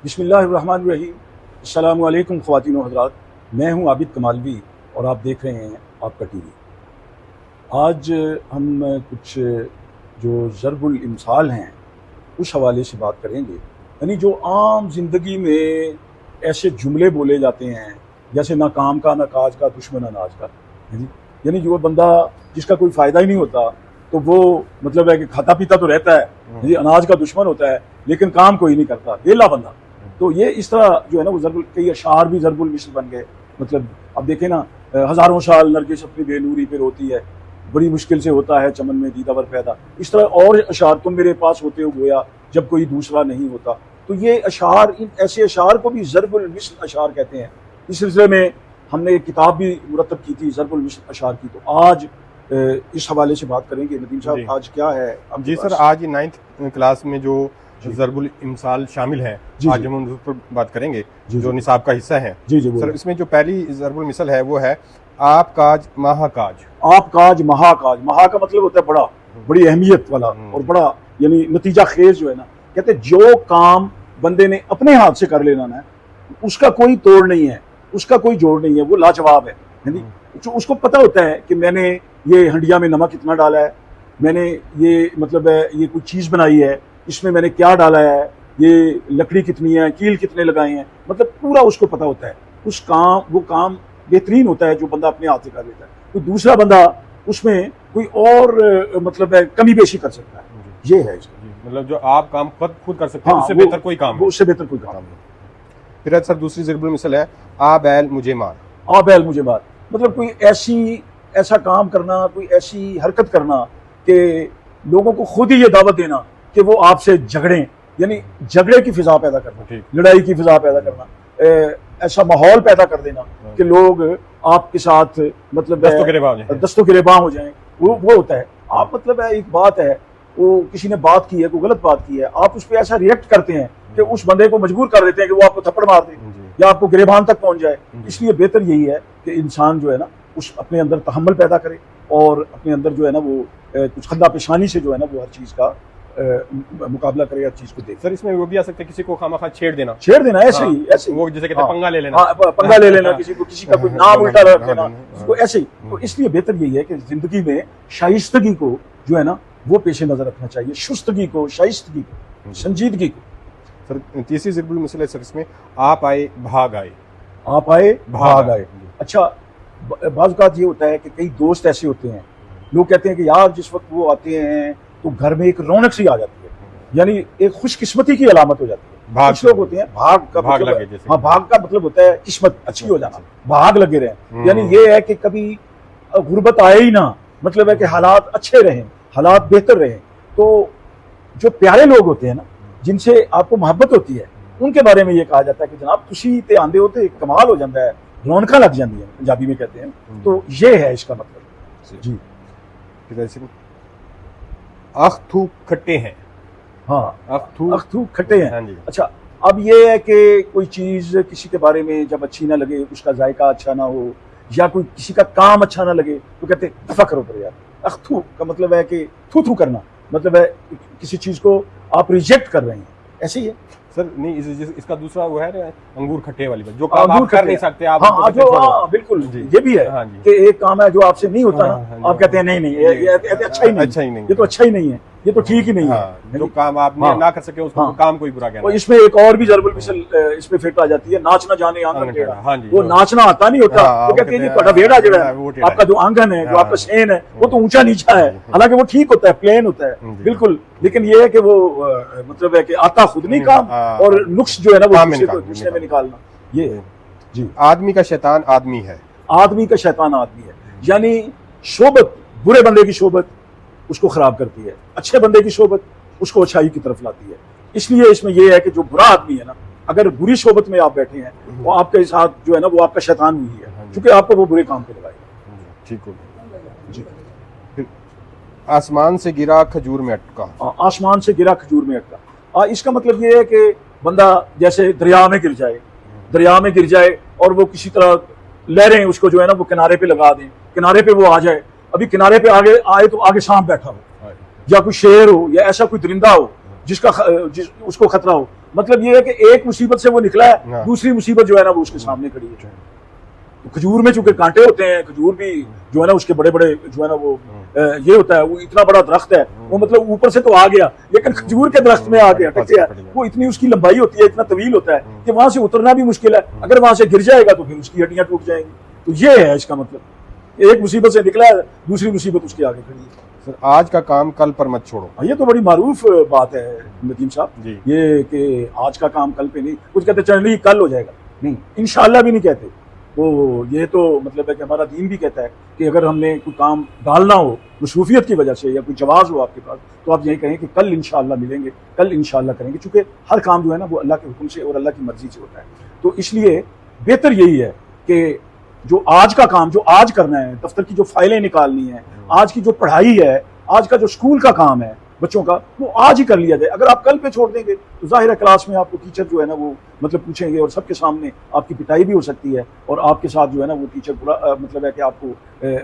बिस्मिल्लाहिर्रहमानिर्रहीम। अस्सलामु अलैकुम ख़वातीन व हज़रात, मैं हूँ आबिद कमालवी और आप देख रहे हैं आपका टीवी। आज हम कुछ जो ज़रबुल इम्साल हैं उस हवाले से बात करेंगे। यानी जो आम ज़िंदगी में ऐसे जुमले बोले जाते हैं जैसे ना काम का ना काज का दुश्मन अनाज का, यानी जो बंदा जिसका कोई फ़ायदा ही नहीं होता तो वो मतलब है कि खाता पीता तो रहता है, ये अनाज का दुश्मन होता है लेकिन काम कोई नहीं करता, वेला बंदा। तो ये इस तरह जो है ना वो ज़रबुल, कई अशार भी ज़रबुल मिसल बन गए। मतलब अब देखें ना, हज़ारों साल नरगिस अपनी बेनूरी पे रोती है, बड़ी मुश्किल से होता है चमन में दीदावर पैदा। इस तरह और अशार, तुम मेरे पास होते हो गोया जब कोई दूसरा नहीं होता। तो ये अशार, इन ऐसे अशार को भी ज़रबुल मिसल अशार कहते हैं। इस सिलसिले में हमने एक किताब भी मुरतब की थी ज़रबुल मिसल अशार की। तो आज इस हवाले से बात करेंगे। नदीम साहब, आज क्या है? जी सर, आज 9th क्लास में जो ज़रबुल इम्साल शामिल है, आज हम उन पर बात करेंगे जो निसाब का हिस्सा है। जी सर, इसमें जो पहली ज़रबुल मिसल है वो है आप काज महाकाज। आप काज महाकाज। महा का मतलब होता है बड़ा, बड़ी अहमियत वाला और बड़ा यानी नतीजा खेज जो है ना। कहते जो काम बंदे ने अपने हाथ से कर लेना ना, उसका कोई तोड़ नहीं है, उसका कोई जोड़ नहीं है, वो लाजवाब है। जो उसको पता होता है कि मैंने ये हंडिया में नमक कितना डाला है, मैंने ये मतलब है ये कोई चीज़ बनाई है, इसमें मैंने क्या डाला है, ये लकड़ी कितनी है, कील कितने लगाए हैं, मतलब पूरा उसको पता होता है। उस काम, वो काम बेहतरीन होता है जो बंदा अपने हाथ से कर लेता है। तो दूसरा बंदा उसमें कोई और मतलब है कमी पेशी कर सकता है। ये है इसका मतलब जो आप काम खुद कर सकते हैं, उससे बेहतर कोई काम, उससे बेहतर कोई काम नहीं। फिर सर दूसरी ज़रबुल मिसल है आ बैल मुझे मार। आ बैल मुझे मार मतलब कोई ऐसा काम करना, कोई ऐसी हरकत करना कि लोगों को खुद ही ये दावत देना कि वो आपसे झगड़ें, यानी झगड़े की फिजा पैदा करना, लड़ाई की फिजा पैदा करना, ऐसा माहौल पैदा कर देना कि लोग आपके साथ मतलब दस्तों गिरेबां हो जाएं। वो होता है। आप मतलब है एक बात है, वो किसी ने बात की है, कोई गलत बात की है, आप उस पर ऐसा रिएक्ट करते हैं कि उस बंदे को मजबूर कर देते हैं कि वो आपको थप्पड़ मार दे या आपको गिरेबान तक पहुंच जाए। इसलिए बेहतर यही है कि इंसान जो है ना उस अपने अंदर तहम्मुल पैदा करे और अपने अंदर जो है ना वो कुछ खद्दा पेशानी से जो है ना वो हर चीज़ का मुकाबला करे, हर चीज़ को देखे। सर, इसमें वो भी आ सकता है किसी को खामखा छेड़ देना ऐसे ही वो जैसे कहते हैं पंगा ले लेना। पंगा ले लेना, किसी का कोई नाम उल्टा रख देना, तो ऐसे ही। तो इसलिए बेहतर यही है कि जिंदगी में शाइस्तगी को जो है ना वो पेश नजर रखना चाहिए, शुस्तगी को, शाइस्तगी को, संजीदगी को। सर तीसरी ज़रबुल मिसल है सर, इसमें आप आए भाग आए। आप आए भाग आए। अच्छा, बाज़ औक़ात ये होता है कि कई दोस्त ऐसे होते हैं, लोग कहते हैं कि यार जिस वक्त वो आते हैं तो घर में एक रौनक सी आ जाती है, यानी एक खुशकिस्मती की अलामत हो जाती है। कुछ लोग होते हैं भाग का मतलब, हाँ, भाग का मतलब होता है किस्मत अच्छी हो जाना, भाग लगे रहे। यानी ये है कि कभी गुर्बत आए ही ना, मतलब है कि हालात अच्छे रहें, हालात बेहतर रहें। तो जो प्यारे लोग होते हैं ना, जिनसे आपको मोहब्बत होती है, उनके बारे में ये कहा जाता है कि जनाब तुसी ते आंदे होते कमाल हो जाता है, रौनका लग जाती है, पंजाबी में कहते हैं। तो ये है इसका मतलब। जी, अख्थू खट्टे हैं। हाँ, अख्थू खट्टे हैं। हाँ जी। अच्छा, अब ये है कि कोई चीज़ किसी के बारे में जब अच्छी ना लगे, उसका जायका अच्छा ना हो, या कोई किसी का काम अच्छा ना लगे तो कहते दफा करो पर यार। अख्थू का मतलब है कि थू थू करना, मतलब है किसी चीज़ को आप रिजेक्ट कर रहे हैं, ऐसे ही है सर। नहीं, इसका दूसरा वो है अंगूर खट्टे वाली बात, जो काम आप कर नहीं सकते आप। हाँ, बिल्कुल ये भी है कि एक काम है जो आपसे नहीं होता ना, आप कहते हैं नहीं ये अच्छा ही नहीं, ये तो अच्छा ही नहीं है, ये तो ठीक ही नहीं है। जो काम आप ना कर सके उसको काम कोई बुरा कहना। इसमें एक और भी ज़रबुल मिसल इसमें फिट आ जाती है, नाच ना जाने आंगन टेढ़ा। वो नाचना आता नहीं होता, वो कहते हैं जी ਤੁਹਾਡਾ वेड़ा जो है, आपका जो आंगन है, जो आपका शेन है, वो तो ऊंचा नीचा है, हालांकि वो ठीक होता है, प्लेन होता है बिल्कुल, लेकिन ये है कि वो मतलब है कि आता खुद नहीं काम और नुक्स जो है ना वो दूसरे में निकालना। ये है जी। आदमी का शैतान आदमी है। आदमी का शैतान आदमी है, यानी शोबत, बुरे बंदे की शोबत उसको खराब करती है, अच्छे बंदे की शोबत उसको अच्छाई की तरफ लाती है। इसलिए इसमें यह है कि जो बुरा आदमी है ना, अगर बुरी शोबत में आप बैठे हैं, वो आपके साथ जो है ना वो आपका शैतान ही है, क्योंकि आपको वो बुरे काम पे लगाएगा। ठीक हो जी। आसमान से गिरा खजूर में अटका। आसमान से गिरा खजूर में अटका, इसका मतलब ये है कि बंदा जैसे दरिया में गिर जाए और वो किसी तरह लहरें उसको जो है ना वो किनारे पे लगा दें, किनारे पे वो आ जाए। अभी किनारे पे आगे आए तो आगे सांप बैठा हो, या कोई शेर हो, या ऐसा कोई दरिंदा हो उसको खतरा हो। मतलब ये है कि एक मुसीबत से वो निकला है, दूसरी मुसीबत जो है ना वो उसके सामने खड़ी है। तो खजूर में चूंकि कांटे होते हैं, खजूर भी जो है ना उसके बड़े बड़े जो है ना वो ये होता है, वो इतना बड़ा दरख्त है, वो मतलब ऊपर से तो आ गया लेकिन खजूर के दरख्त में आ गया अटक गया। वो इतनी उसकी लंबाई होती है, इतना तवील होता है कि वहां से उतरना भी मुश्किल है। अगर वहां से गिर जाएगा तो फिर उसकी हड्डियां टूट जाएंगी। तो ये है इसका मतलब, एक मुसीबत से निकला है, दूसरी मुसीबत उसके आगे खड़ी है। सर आज का काम कल पर मत छोड़ो, ये तो बड़ी मारूफ बात है नदीम साहब, ये कि आज का काम कल पे नहीं। कुछ कहते चल कल हो जाएगा, नहीं, इंशाल्लाह भी नहीं कहते। तो ये तो मतलब है कि हमारा दीन भी कहता है कि अगर हमने कोई काम डालना हो मसरूफियत की वजह से या कोई जवाब हो आपके पास, तो आप यही कहें कि कल इंशाल्लाह मिलेंगे, कल इंशाल्लाह करेंगे। चूंकि हर काम जो है ना वो अल्लाह के हुक्म से और अल्लाह की मर्जी से होता है। तो इसलिए बेहतर यही है कि जो आज का काम जो आज करना है, दफ्तर की जो फाइलें निकालनी है, आज की जो पढ़ाई है, आज का जो स्कूल का काम है बच्चों का, वो आज ही कर लिया जाए। अगर आप कल पे छोड़ देंगे तो जाहिर है क्लास में आपको टीचर जो है ना वो मतलब पूछेंगे और सबके सामने आपकी पिटाई भी हो सकती है, और आपके साथ जो है ना वो टीचर पूरा मतलब है कि आपको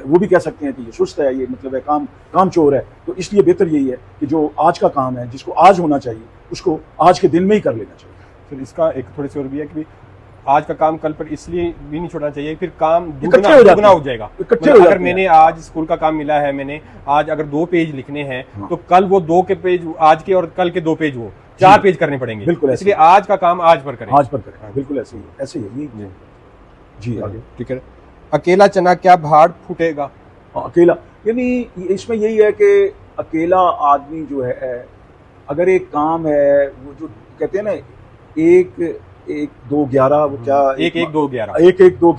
वो भी कह सकते हैं कि ये सुस्त है, ये मतलब है काम चोर है। तो इसलिए बेहतर यही है कि जो आज का काम है, जिसको आज होना चाहिए, उसको आज के दिन में ही कर लेना चाहिए। फिर इसका एक थोड़ी सी और भी है कि आज का काम कल पर इसलिए भी नहीं छोड़ना चाहिए, फिर काम दुगना हो जाएगा। अगर मैंने आज स्कूल का काम मिला है, मैंने आज अगर 2 पेज लिखने हैं तो कल वो 2 के पेज आज के और कल के 2 पेज वो 4 पेज करने पड़ेंगे। बिल्कुल, इसलिए आज का काम आज पर करें, आज पर करें। बिल्कुल ऐसे ही जी आगे ठीक है। अकेला चना क्या भाड़ फूटेगा? अकेला यानी इसमें यही है कि अकेला आदमी जो है, अगर एक काम है, वो जो कहते हैं ना 1-1-2-11, वो क्या 1-1-2-11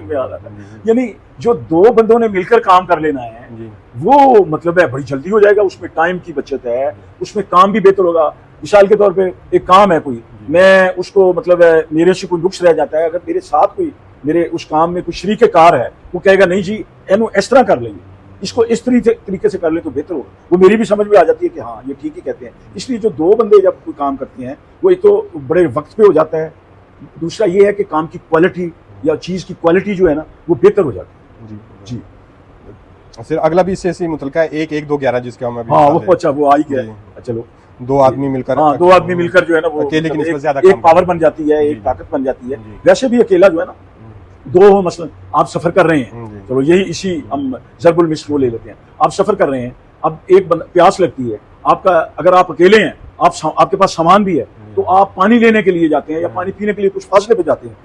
में आ रहा था, यानी जो 2 बंदों ने मिलकर काम कर लेना है वो मतलब है बड़ी जल्दी हो जाएगा, उसमें टाइम की बचत है, उसमें काम भी बेहतर होगा। मिसाल के तौर पे एक काम है कोई, मैं उसको मतलब है मेरे से कोई नुक्स रह जाता है, अगर मेरे साथ कोई मेरे उस काम में कोई शरीक कार है, वो कहेगा नहीं जी एनु इस तरह कर लेंगे, इसको इस तरीके से कर ले तो बेहतर होगा, वो मेरी भी समझ में आ जाती है कि हाँ ये ठीक ही कहते हैं। इसलिए जो 2 बंदे जब कोई काम करते हैं वो एक तो बड़े वक्त पे हो जाता है, दूसरा ये है कि काम की क्वालिटी या चीज की क्वालिटी जो है ना वो बेहतर हो जाती है। जी सर अगला भी इससे मुतलका है 1-1-2-11 जिसका हम हाँ वो अच्छा वो आ ही गया। चलो 2 आदमी मिलकर, हाँ 2 आदमी मिलकर जो है ना वो अकेले की निस्बत ज्यादा एक पावर बन जाती है, एक ताकत बन जाती है। वैसे भी अकेला जो है ना 2 हो, मसलन आप सफर कर रहे हैं, चलो यही इसी हम जरबुल मिस्र वो ले लेते हैं, आप सफर कर रहे हैं, अब एक प्यास लगती है आपका, अगर आप अकेले हैं, आपके पास सामान भी है, तो आप पानी लेने के लिए जाते हैं या पानी पीने के लिए कुछ फासले पे जाते हैं,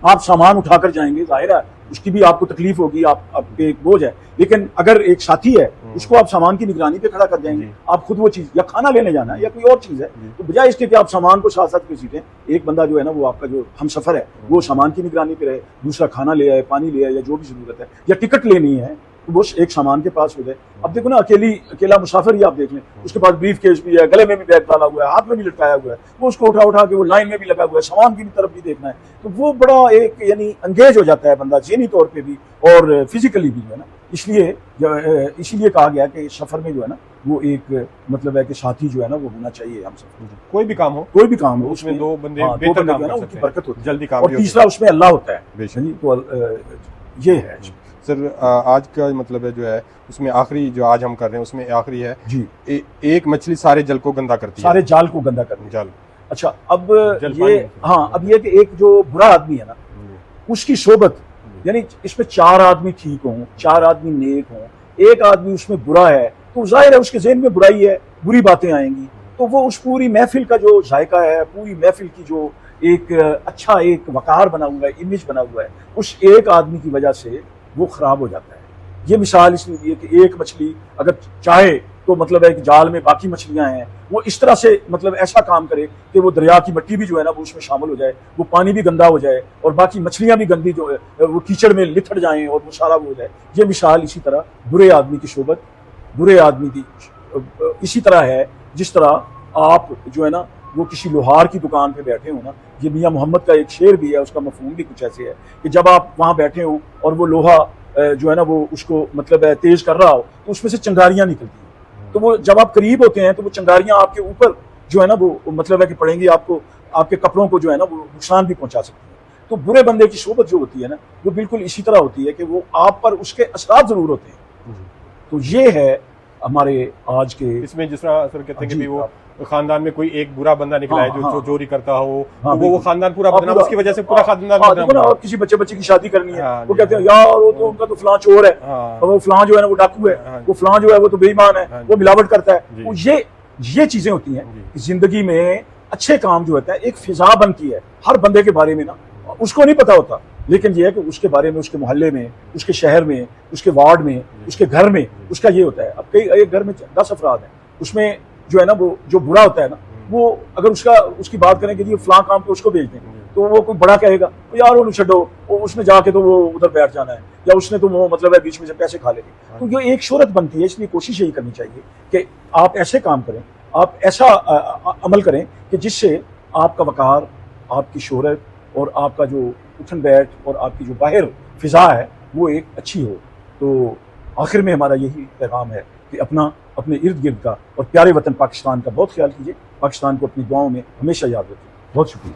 आप सामान उठाकर जाएंगे, जाहिर है उसकी भी आपको तकलीफ होगी, आपके एक बोझ है। लेकिन अगर एक साथी है उसको आप सामान की निगरानी पे खड़ा कर जाएंगे, आप खुद वो चीज या खाना लेने जाना है या कोई और चीज है, तो बजाय इसके कि आप सामान को साथ साथ घसीटें, एक बंदा जो है ना वो आपका जो हम सफर है वो सामान की निगरानी पे रहे, दूसरा खाना ले आए, पानी ले आए या जो भी जरूरत है, या टिकट लेनी है तो वो एक सामान के पास हो जाए। अब देखो ना अकेला मुसाफिर ही आप देख लें, उसके पास ब्रीफ केस भी है, गले में भी बैग डाला हुआ है, हाथ में भी लटकाया हुआ है, वो उसको उठा के वो लाइन में भी लगा हुआ है, सामान की भी तरफ भी देखना है, तो वो बड़ा एक यानी एंगेज हो जाता है बंदा ज़हनी तौर पे भी और फिजिकली भी है ना। इसीलिए कहा गया कि सफर में जो है ना वो एक मतलब है कि साथी जो है ना वो होना चाहिए। हम सब कोई भी काम हो उसमें 2 बंदे बेहतर काम कर सकते हैं, बरकत होती है, जल्दी काम, और तीसरा उसमें अल्लाह होता है। तो ये है सर आज का मतलब है जो है उसमें आखिरी जो आज हम कर रहे हैं उसमें आखिरी है जी, एक मछली सारे जल को गंदा करती है, सारे जाल को गंदा करती है। जाल अच्छा, अब ये हाँ, अब ये कि एक जो बुरा आदमी है ना उसकी सोबत, यानी इसमें 4 आदमी ठीक हों, 4 आदमी नेक हों, एक आदमी उसमें बुरा है, तो जाहिर है उसके ज़हन में बुराई है, बुरी बातें आएंगी, तो वो उस पूरी महफिल का जो जायका है, पूरी महफिल की जो एक अच्छा एक वकार बना हुआ है, इमेज बना हुआ है, उस एक आदमी की वजह से वो खराब हो जाता है। ये मिसाल इसलिए दी है कि एक मछली अगर चाहे तो मतलब है कि जाल में बाकी मछलियां हैं, वो इस तरह से मतलब ऐसा काम करे कि वो दरिया की मिट्टी भी जो है ना वो उसमें शामिल हो जाए, वो पानी भी गंदा हो जाए और बाकी मछलियां भी गंदी जो है वो कीचड़ में लिथड़ जाएं और वो सारा वो हो जाए। ये मिसाल इसी तरह बुरे आदमी की सोबत, बुरे आदमी की इसी तरह है जिस तरह आप जो है ना वो किसी लोहार की दुकान पे बैठे हो ना, ये मियां मोहम्मद का एक शेर भी है, उसका मफहूम भी कुछ ऐसे है कि जब आप वहां बैठे हो और वो लोहा जो है ना वो उसको मतलब तेज कर रहा हो तो उसमें से चिंगारियां निकलती हैं, तो वो जब आप करीब होते हैं तो वो चिंगारियां आपके ऊपर जो है ना वो मतलब है कि पड़ेंगी, आपको आपके कपड़ों को जो है ना वो नुकसान भी पहुंचा सकती है। तो बुरे बंदे की सोबत जो होती है ना वो बिल्कुल इसी तरह होती है कि वो आप पर उसके असरात जरूर होते हैं। तो ये है हमारे आज के इसमें जिस तरह सर कहते हैं कि भी वो खानदान में कोई एक बुरा बंदा निकला है जो चोरी करता हो, तो वो खानदान पूरा बदनाम, उसकी वजह से पूरा खानदान बदनाम। और किसी बच्चे की शादी करनी है, वो कहते हैं यार वो तो उनका तो फलां चोर है, वो फलां जो है ना वो डाकू है, वो फलां जो है वो तो बेईमान है, वो मिलावट करता है। वो ये चीजें होती हैं। जिंदगी में अच्छे काम जो होता है, एक फिजा बनती है हर बंदे के बारे में ना, उसको नहीं पता होता, लेकिन ये है कि उसके बारे में, उसके मोहल्ले में, उसके शहर में, उसके वार्ड में, उसके घर में उसका ये होता है। अब कई एक घर में 10 अफराद हैं, उसमें जो है ना वो जो बुरा होता है ना, वो अगर उसकी बात करें कि ये फलां काम पे उसको भेज दें, तो वो कोई बड़ा कहेगा तो यार वो छो, उसने जाके तो वो उधर बैठ जाना है, या उसने तो वो मतलब है बीच में से पैसे खा लेंगे। तो ये एक शोहरत बनती है। इसलिए कोशिश यही करनी चाहिए कि आप ऐसे काम करें, आप ऐसा अमल करें कि जिससे आपका वकार, आपकी शोहरत और आपका जो उठन बैठ और आपकी जो बाहर फिजा है वो एक अच्छी हो। तो आखिर में हमारा यही पैगाम है कि अपने इर्द गिर्द का और प्यारे वतन पाकिस्तान का बहुत ख्याल कीजिए। पाकिस्तान को अपनी दुआओं में हमेशा याद रखिए। बहुत शुक्रिया।